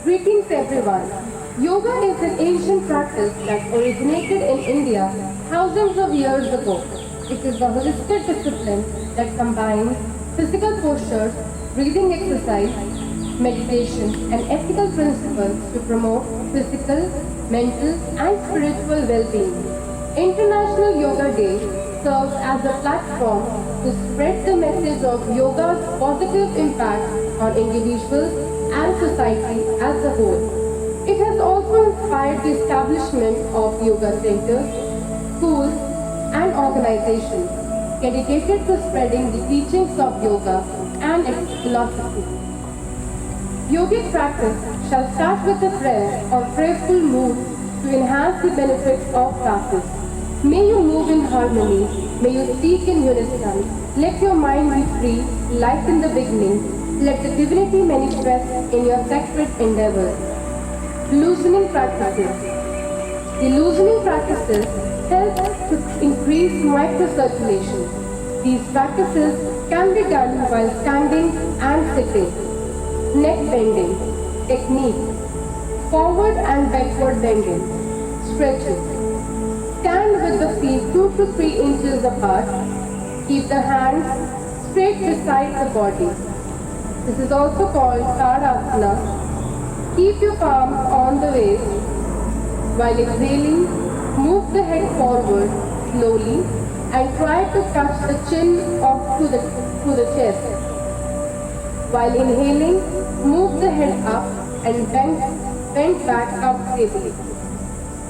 Greetings everyone. Yoga is an ancient practice that originated in India thousands of years ago. It is a holistic discipline that combines physical postures, breathing exercise, meditation, and ethical principles to promote physical, mental, and spiritual well-being. International Yoga Day serves as a platform to spread the message of yoga's positive impact on individuals and society as a whole. It has also inspired the establishment of yoga centers, schools, and organizations dedicated to spreading the teachings of yoga and its philosophy. Yogic practice shall start with a prayer or prayerful mood to enhance the benefits of practice. May you move in harmony, may you speak in unison, let your mind be free, like in the beginning, let the divinity manifest in your sacred endeavors. Loosening practices. The loosening practices help to increase microcirculation. These practices can be done while standing and sitting. Neck bending. Technique. Forward and backward bending. Stretches. Stand with the feet 2 to 3 inches apart. Keep the hands straight beside the body. This is also called Tadasana. Keep your palms on the waist. While exhaling, move the head forward slowly and try to touch the chin off to the chest. While inhaling, move the head up and bend back comfortably.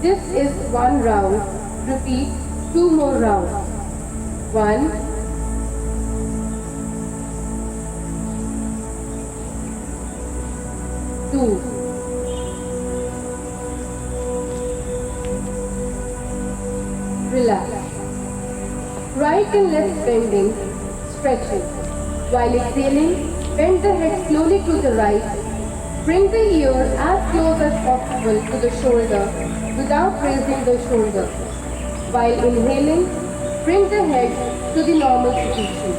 This is one round. Repeat 2 more rounds. 1, 2. Relax. Right and left bending, stretching. While exhaling, bend the head slowly to the right. Bring the ear as close as possible to the shoulder without raising the shoulder. While inhaling, bring the head to the normal position.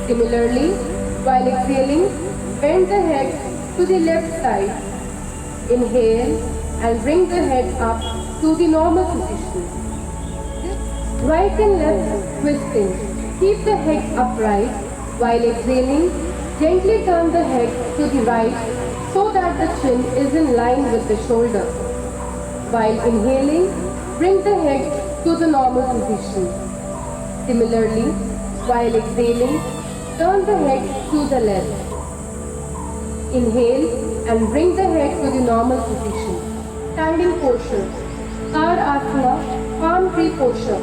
Similarly, while exhaling, bend the head to the left side. Inhale and bring the head up to the normal position. Right and left twisting. Keep the head upright. While exhaling, gently turn the head to the right so that the chin is in line with the shoulder. While inhaling, bring the head to the normal position. Similarly, while exhaling, turn the head to the left. Inhale and bring the head to the normal position. Standing posture. Tadasana, palm tree posture.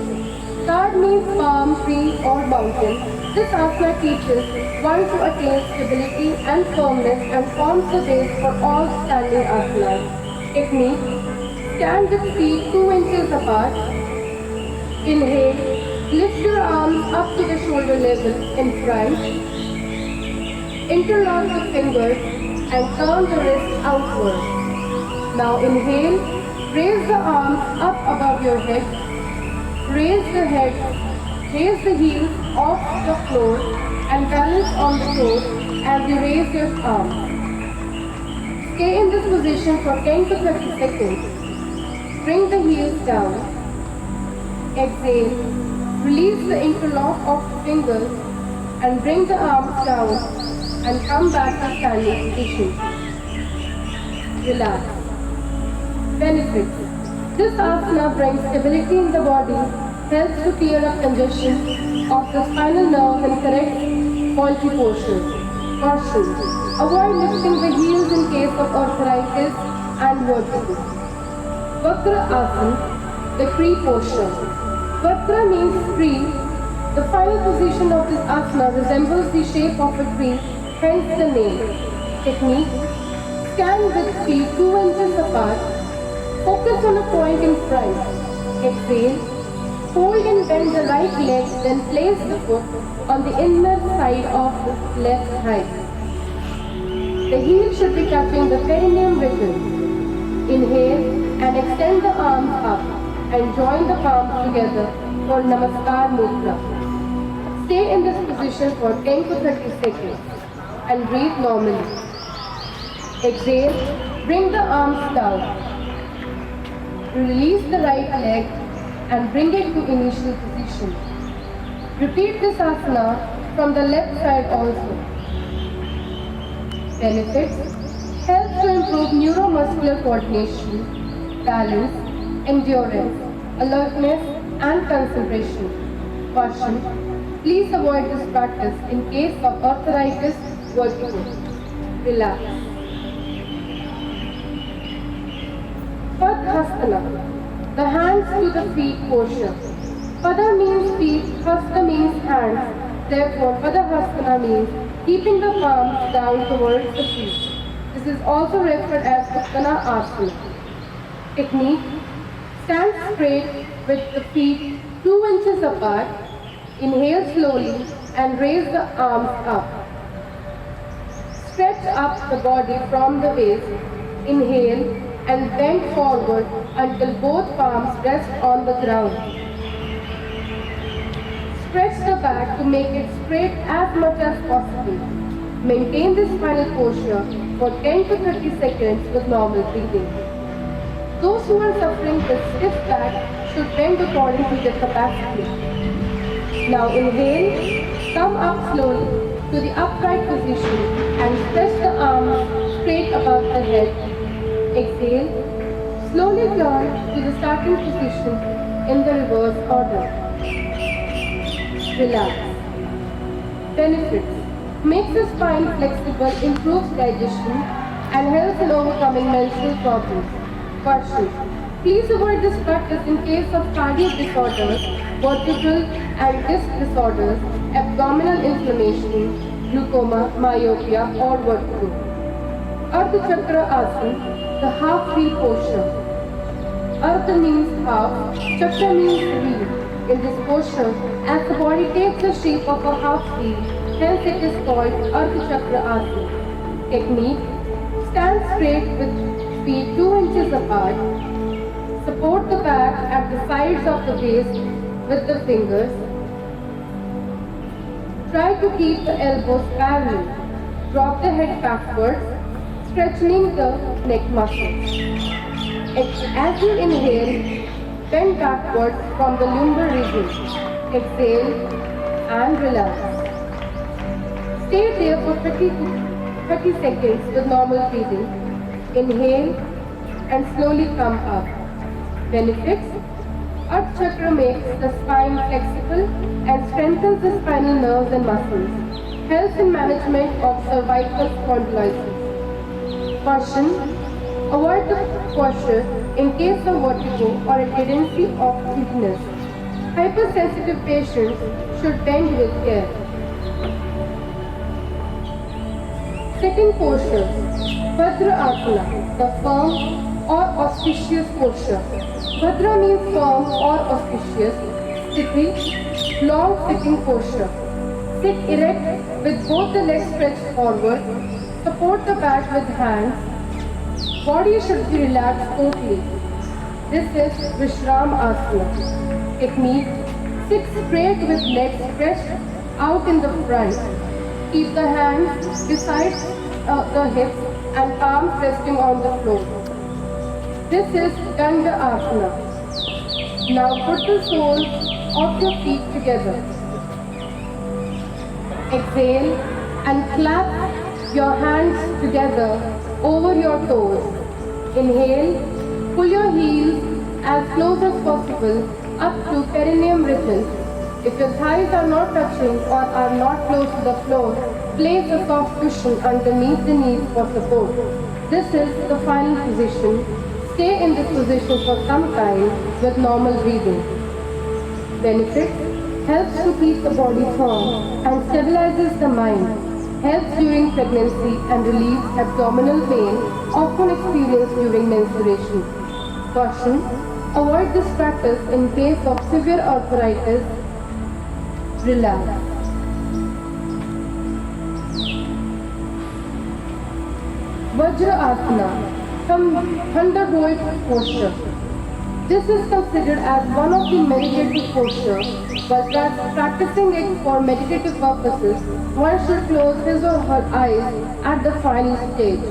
Tad means palm, tree or mountain. This asana teaches one to attain stability and firmness and forms the base for all standing asanas. Technique. Stand with feet 2 inches apart. Inhale. Lift your arms up to the shoulder level in front. Interlock the fingers and turn the wrist outward. Now inhale. Raise the arms up above your head. Raise the head, raise the heels off the floor and balance on the toes as you raise your arms. Stay in this position for 10 to 30 seconds. Bring the heels down. Exhale. Release the interlock of the fingers and bring the arms down and come back to standing position. Relax. Benefits. This asana brings stability in the body, helps to clear up congestion of the spinal nerve and correct faulty postures. Caution. Avoid lifting the heels in case of arthritis and vertigo. Vakra asana, the tree posture. Vakra means tree. The final position of this asana resembles the shape of a tree, hence the name. Technique. Stand with feet 2 inches apart. Focus on a point in front. Exhale. Hold and bend the right leg, then place the foot on the inner side of the left thigh. The heel should be touching the perineum region. Inhale and extend the arms up and join the palms together for Namaskar Mudra. Stay in this position for 10 to 30 seconds and breathe normally. Exhale, bring the arms down. Release the right leg and bring it to initial position. Repeat this asana from the left side also. Benefits: helps to improve neuromuscular coordination, balance, endurance, alertness, and concentration. Caution: please avoid this practice in case of arthritis, vertigo. Relax. Padhasana, the hands to the feet posture. Pada means feet, hasta means hands. Therefore, Padahasana means keeping the palms down towards the feet. This is also referred as Uttana Asana. Technique: stand straight with the feet 2 inches apart. Inhale slowly and raise the arms up. Stretch up the body from the waist. Inhale and bend forward until both palms rest on the ground. Stretch the back to make it straight as much as possible. Maintain this final posture for 10 to 30 seconds with normal breathing. Those who are suffering with stiff back should bend according to their capacity. Now inhale, come up slowly to the upright position and stretch the arms straight above the head. Exhale, slowly turn to the starting position in the reverse order. Relax. Benefits: makes the spine flexible, improves digestion, and helps in overcoming menstrual problems. Caution: please avoid this practice in case of cardiac disorders, vertebral and disc disorders, abdominal inflammation, glaucoma, myopia, or vertigo. Ardha Chakra Asana, the half wheel posture. Ardha means half, Chakra means wheel. In this posture, as the body takes the shape of a half wheel, hence it is called Ardha Chakra Asana. Technique: stand straight with feet 2 inches apart. Support the back at the sides of the waist with the fingers. Try to keep the elbows parallel. Drop the head backwards, stretching the neck muscles. As you inhale, bend backwards from the lumbar region. Exhale and relax. Stay there for 30 seconds with normal breathing. Inhale and slowly come up. Benefits: Ardha Chakra makes the spine flexible and strengthens the spinal nerves and muscles. Helps in management of cervical spondylosis. Caution: avoid the posture in case of vertigo or a tendency of weakness. Hypersensitive patients should bend with care. Second posture, Bhadra Asana, the firm or auspicious posture. Bhadra means firm or auspicious. Sthiti, long sitting posture. Sit erect with both the legs stretched forward. Support the back with hands. Body should be relaxed totally. This is Vishram Asana. Technique: sit straight with legs stretched out in the front. Keep the hands beside the hips and palms resting on the floor. This is Danda Asana. Now put the soles of your feet together. Exhale and clap your hands together over your toes. Inhale, pull your heels as close as possible up to perineum region. If your thighs are not touching or are not close to the floor, place a soft cushion underneath the knees for support. This is the final position. Stay in this position for some time with normal breathing. Benefits: helps to keep the body firm and stabilizes the mind. Helps during pregnancy and relieves abdominal pain often experienced during menstruation. Caution: avoid this practice in case of severe arthritis. Relax. Vajra Asana, thunderbolt posture. This is considered as one of the meditative postures, but practicing it for meditative purposes, one should close his or her eyes at the final stage.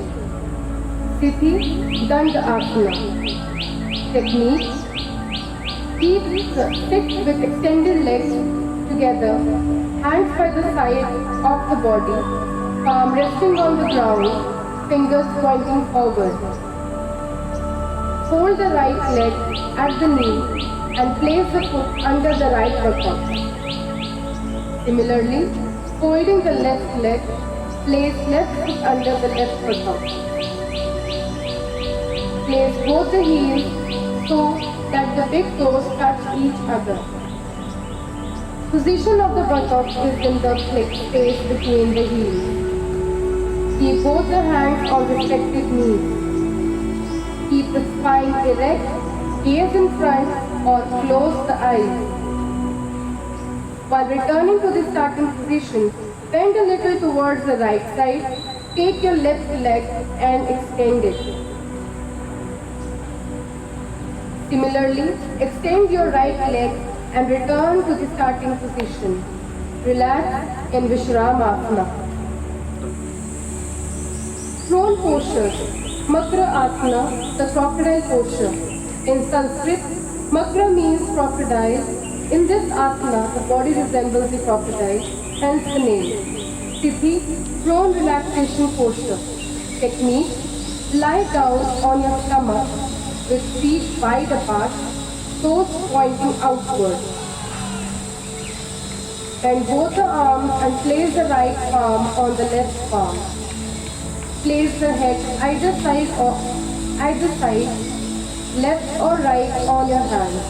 Sthiti Danda Asana. Technique. Sit with extended legs together, hands by the side of the body, palm resting on the ground, fingers pointing forward. Hold the right leg at the knee and place the foot under the right buttock. Similarly, folding the left leg, place left foot under the left buttock. Place both the heels so that the big toes touch each other. Position of the buttock is in the space between the heels. Keep both the hands on respective knees. Keep the spine erect, gaze in front or close the eyes. While returning to the starting position, bend a little towards the right side, take your left leg and extend it. Similarly, extend your right leg and return to the starting position. Relax in Vishramasana. Throne posture, Makra Asana, the crocodile posture. In Sanskrit, Makra means crocodile. In this asana, the body resembles the crocodile, hence the name. Sthiti, prone relaxation posture. Technique, lie down on your stomach with feet wide apart, toes pointing outward. Bend both the arms and place the right palm on the left palm. Place the head either side, left or right on your hands.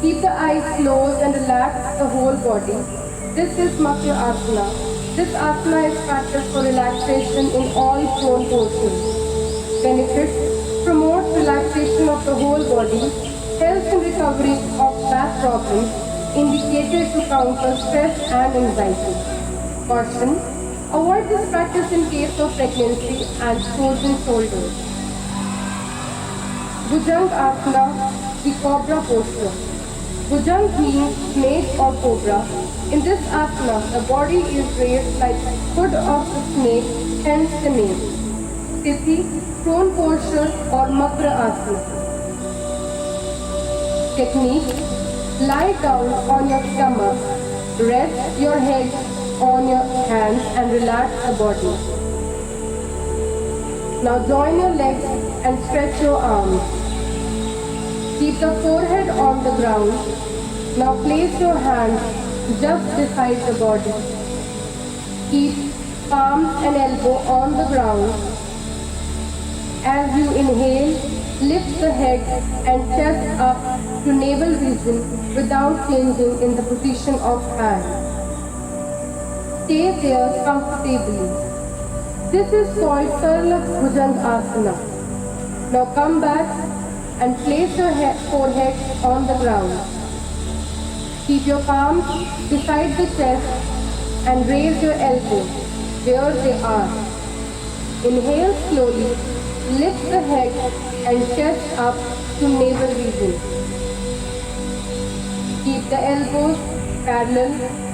Keep the eyes closed and relax the whole body. This is Makra Asana. This asana is practiced for relaxation in all prone postures. Benefits: promotes relaxation of the whole body, helps in recovery of back problems, indicated to counter stress and anxiety. Caution: avoid this practice in case of pregnancy and frozen shoulders. Bhujang Asana, the cobra posture. Bhujang means snake or cobra. In this asana, the body is raised like the hood of the snake, hence the name. Sthiti, prone posture or Makra Asana. Technique, lie down on your stomach, rest your head on your hands and relax the body. Now join your legs and stretch your arms. Keep the forehead on the ground. Now place your hands just beside the body. Keep palms and elbow on the ground. As you inhale, lift the head and chest up to navel region without changing in the position of hand. Stay there comfortably. This is called Sarla Bhujang Asana. Now come back and place your forehead on the ground. Keep your palms beside the chest and raise your elbows where they are. Inhale slowly, lift the head and chest up to navel region. Keep the elbows parallel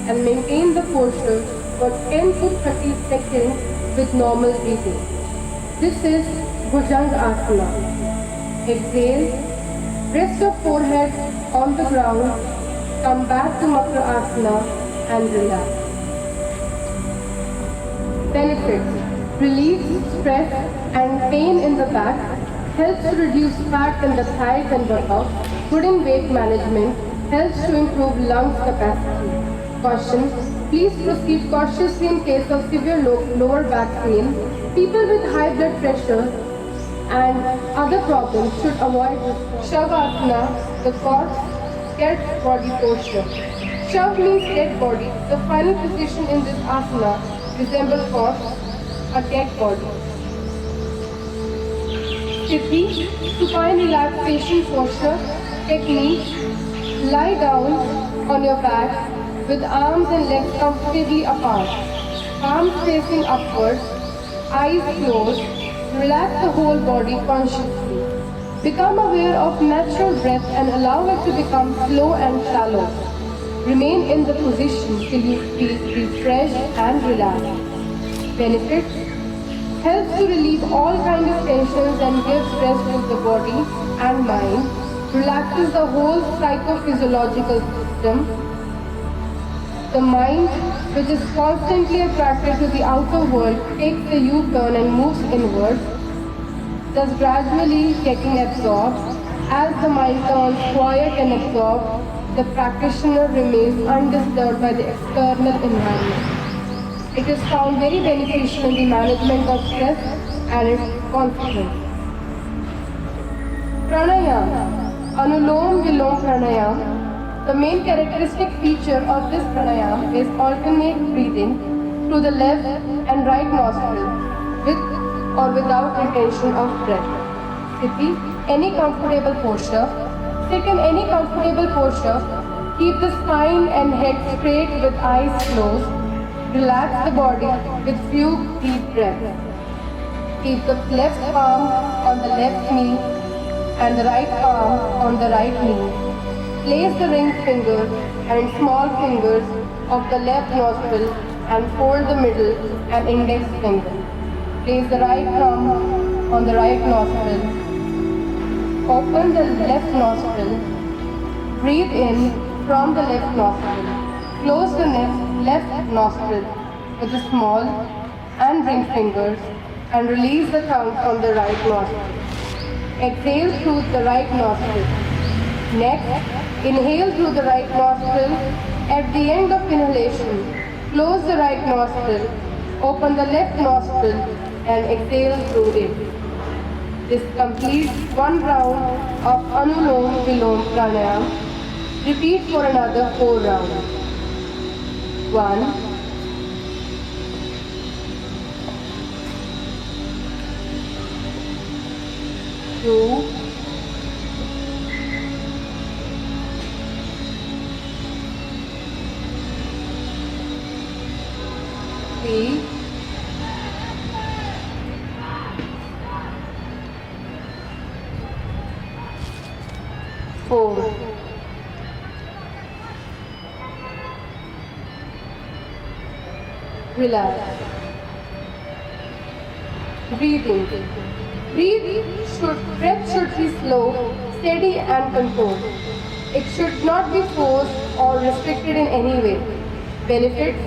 and maintain the posture for 10 to 30 seconds with normal breathing. This is Bhujang Asana. Exhale, rest your forehead on the ground, come back to Makra Asana and relax. Benefits: relieves stress and pain in the back, helps to reduce fat in the thighs and buttocks, good in weight management, helps to improve lungs capacity. Caution: please proceed cautiously in case of severe lower back pain. People with high blood pressure and other problems should avoid Shavasana, the dead body posture. Shav means dead body. The final position in this asana resembles a dead body. Sthiti, supine relaxation posture. Technique, lie down on your back with arms and legs comfortably apart. Palms facing upwards, eyes closed. Relax the whole body consciously. Become aware of natural breath and allow it to become slow and shallow. Remain in the position till you feel refreshed and relaxed. Benefits: helps to release all kinds of tensions and gives rest to the body and mind, relaxes the whole psychophysiological system. The mind, which is constantly attracted to the outer world, takes a U-turn and moves inwards, thus gradually getting absorbed. As the mind turns quiet and absorbed, the practitioner remains undisturbed by the external environment. It is found very beneficial in the management of stress and its consequences. Pranayama, Anulom Vilom Pranayama. The main characteristic feature of this pranayama is alternate breathing through the left and right nostril with or without retention of breath. Sthiti, any comfortable posture. Sit in any comfortable posture. Keep the spine and head straight with eyes closed. Relax the body with few deep breaths. Keep the left palm on the left knee and the right palm on the right knee. Place the ring finger and small fingers of the left nostril and fold the middle and index finger. Place the right thumb on the right nostril. Open the left nostril. Breathe in from the left nostril. Close the left nostril with the small and ring fingers and release the tongue from the right nostril. Exhale through the right nostril. Next, inhale through the right nostril. At the end of inhalation, close the right nostril, open the left nostril and exhale through it. This completes one round of Anulom Vilom Pranayama. Repeat for another 4 rounds. 1, 2, 3, 4. Relax. Breathing. Breath should be slow, steady and controlled. It should not be forced or restricted in any way. Benefits: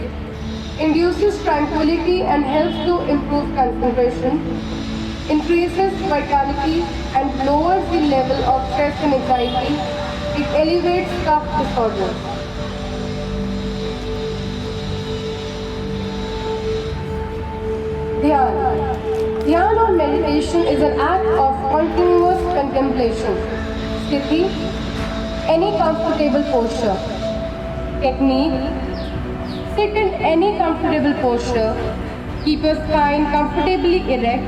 induces tranquility and helps to improve concentration, increases vitality and lowers the level of stress and anxiety. It elevates cough disorders. Dhyan or meditation is an act of continuous contemplation. Sthiti, any comfortable posture. Technique: sit in any comfortable posture. Keep your spine comfortably erect.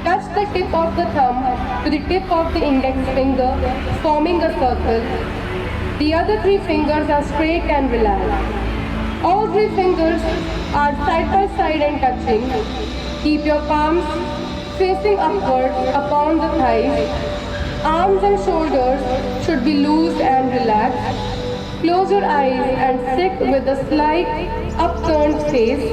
Touch the tip of the thumb to the tip of the index finger, forming a circle. The other 3 fingers are straight and relaxed. All 3 fingers are side by side and touching. Keep your palms facing upward upon the thighs. Arms and shoulders should be loose and relaxed. Close your eyes and sit with a slight upturned face.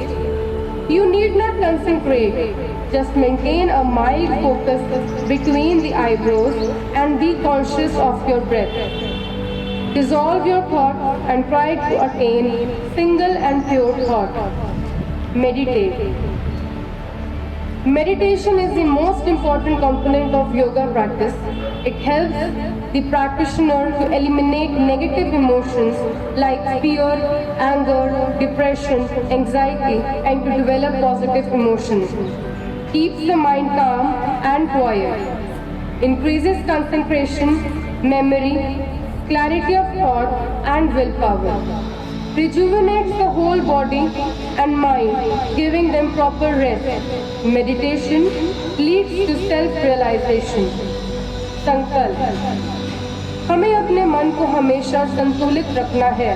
You need not concentrate. Just maintain a mild focus between the eyebrows and be conscious of your breath. Dissolve your thought and try to attain single and pure thought. Meditate. Meditation is the most important component of yoga practice. It helps the practitioner to eliminate negative emotions like fear, anger, depression, anxiety, and to develop positive emotions. Keeps the mind calm and quiet. Increases concentration, memory, clarity of thought, and willpower. Rejuvenates the whole body and mind, giving them proper rest. Meditation leads to self-realization. संकल्प: हमें अपने मन को हमेशा संतुलित रखना है।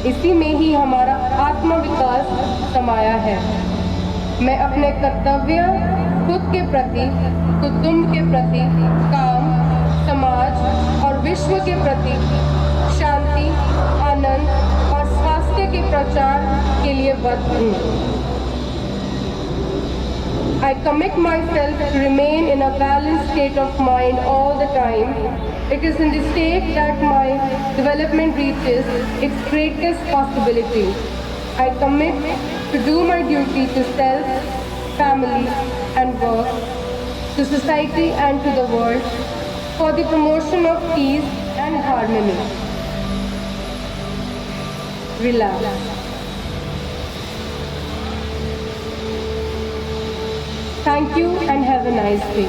इसी में ही हमारा आत्मविकास समाया है। मैं अपने कर्तव्य, खुद के प्रति, कुटुंब के प्रति, काम, समाज और विश्व के प्रति शांति, आनंद और स्वास्थ्य के प्रचार के लिए बद्ध हूँ। I commit myself to remain in a balanced state of mind all the time. It is in the state that my development reaches its greatest possibility. I commit to do my duty to self, family, and work, to society and to the world, for the promotion of peace and harmony. Relax. Thank you and have a nice day.